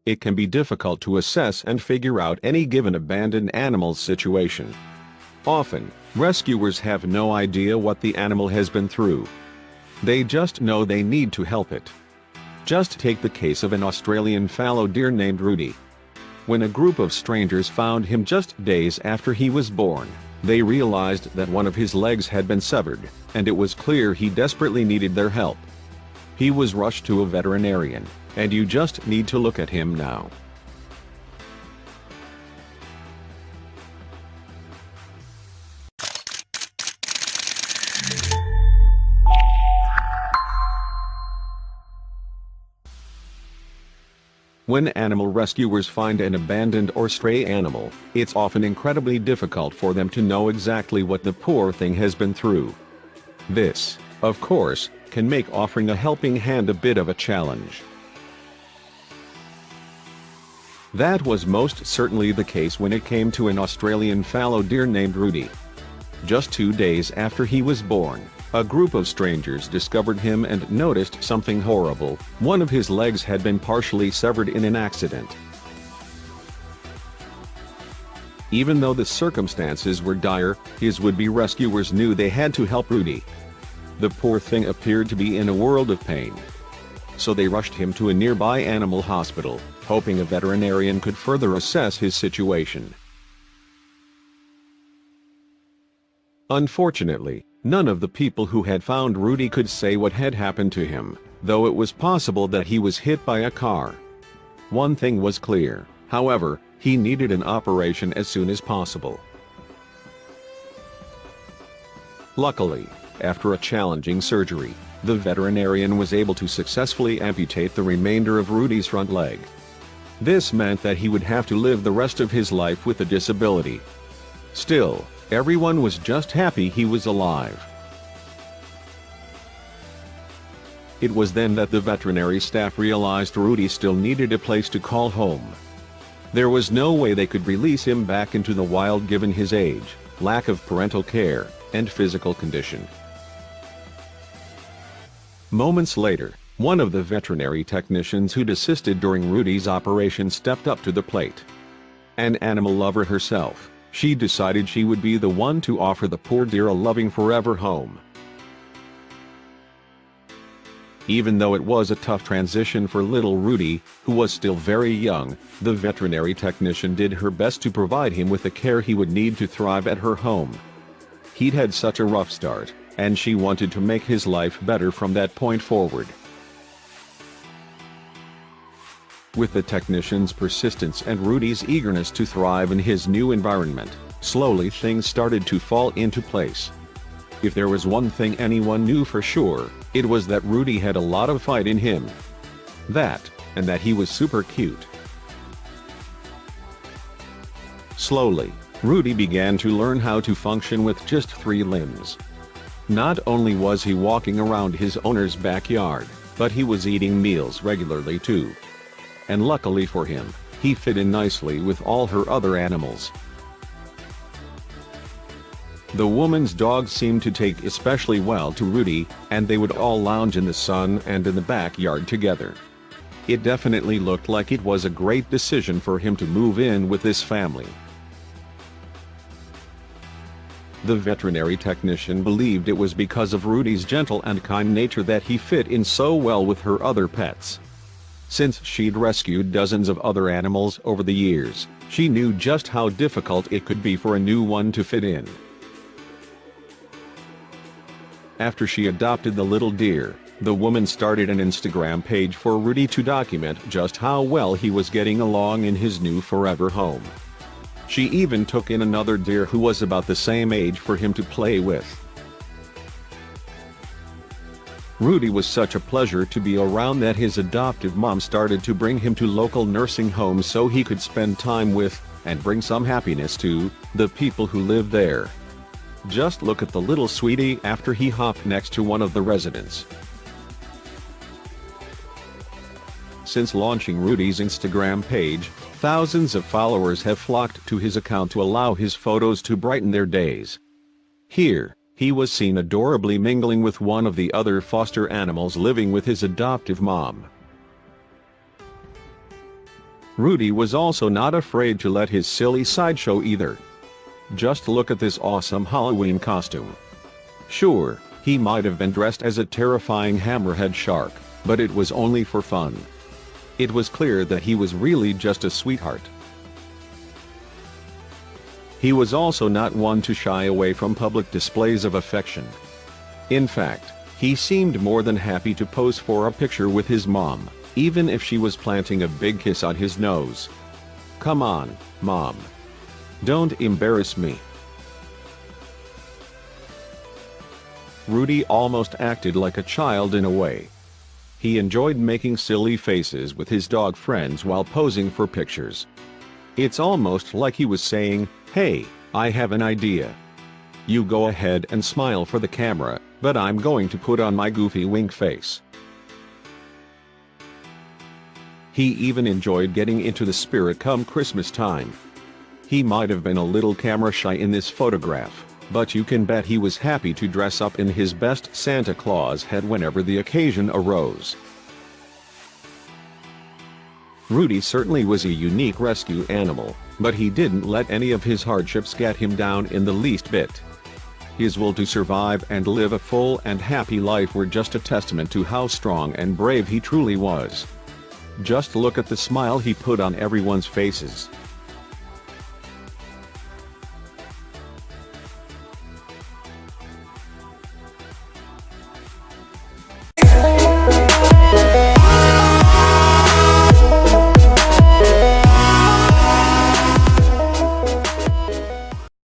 it can be difficult to assess and figure out any given abandoned animal's situation. Often, rescuers have no idea what the animal has been through. They just know they need to help it. Just take the case of an Australian fallow deer named Rudy. When a group of strangers found him just days after he was born, they realized that one of his legs had been severed, and it was clear he desperately needed their help. He was rushed to a veterinarian, and you just need to look at him now. When animal rescuers find an abandoned or stray animal, it's often incredibly difficult for them to know exactly what the poor thing has been through. This, of course, can make offering a helping hand a bit of a challenge. That was most certainly the case when it came to an Australian fallow deer named Rudy. Just 2 days after he was born, a group of strangers discovered him and noticed something horrible. One of his legs had been partially severed in an accident. Even though the circumstances were dire, his would-be rescuers knew they had to help Rudy. The poor thing appeared to be in a world of pain. So they rushed him to a nearby animal hospital, hoping a veterinarian could further assess his situation. Unfortunately, none of the people who had found Rudy could say what had happened to him, though it was possible that he was hit by a car. One thing was clear, however, he needed an operation as soon as possible. Luckily, after a challenging surgery, the veterinarian was able to successfully amputate the remainder of Rudy's front leg. This meant that he would have to live the rest of his life with a disability. Still, everyone was just happy he was alive. It was then that the veterinary staff realized Rudy still needed a place to call home. There was no way they could release him back into the wild given his age, lack of parental care, and physical condition. Moments later, one of the veterinary technicians who'd assisted during Rudy's operation stepped up to the plate. An animal lover herself, she decided she would be the one to offer the poor deer a loving forever home. Even though it was a tough transition for little Rudy, who was still very young, the veterinary technician did her best to provide him with the care he would need to thrive at her home. He'd had such a rough start, and she wanted to make his life better from that point forward. With the technician's persistence and Rudy's eagerness to thrive in his new environment, slowly things started to fall into place. If there was one thing anyone knew for sure, it was that Rudy had a lot of fight in him. That, and that he was super cute. Slowly, Rudy began to learn how to function with just 3 limbs. Not only was he walking around his owner's backyard, but he was eating meals regularly too. And luckily for him, he fit in nicely with all her other animals. The woman's dogs seemed to take especially well to Rudy, and they would all lounge in the sun and in the backyard together. It definitely looked like it was a great decision for him to move in with this family. The veterinary technician believed it was because of Rudy's gentle and kind nature that he fit in so well with her other pets. Since she'd rescued dozens of other animals over the years, she knew just how difficult it could be for a new one to fit in. After she adopted the little deer, the woman started an Instagram page for Rudy to document just how well he was getting along in his new forever home. She even took in another deer who was about the same age for him to play with. Rudy was such a pleasure to be around that his adoptive mom started to bring him to local nursing homes so he could spend time with, and bring some happiness to, the people who live there. Just look at the little sweetie after he hopped next to one of the residents. Since launching Rudy's Instagram page, thousands of followers have flocked to his account to allow his photos to brighten their days. Here, he was seen adorably mingling with one of the other foster animals living with his adoptive mom. Rudy was also not afraid to let his silly sideshow either. Just look at this awesome Halloween costume. Sure, he might have been dressed as a terrifying hammerhead shark, but it was only for fun. It was clear that he was really just a sweetheart. He was also not one to shy away from public displays of affection. In fact, he seemed more than happy to pose for a picture with his mom, even if she was planting a big kiss on his nose. Come on, Mom. Don't embarrass me. Rudy almost acted like a child in a way. He enjoyed making silly faces with his dog friends while posing for pictures. It's almost like he was saying, "Hey, I have an idea. You go ahead and smile for the camera, but I'm going to put on my goofy wink face." He even enjoyed getting into the spirit come Christmas time. He might have been a little camera shy in this photograph, but you can bet he was happy to dress up in his best Santa Claus hat whenever the occasion arose. Rudy certainly was a unique rescue animal, but he didn't let any of his hardships get him down in the least bit. His will to survive and live a full and happy life were just a testament to how strong and brave he truly was. Just look at the smile he put on everyone's faces.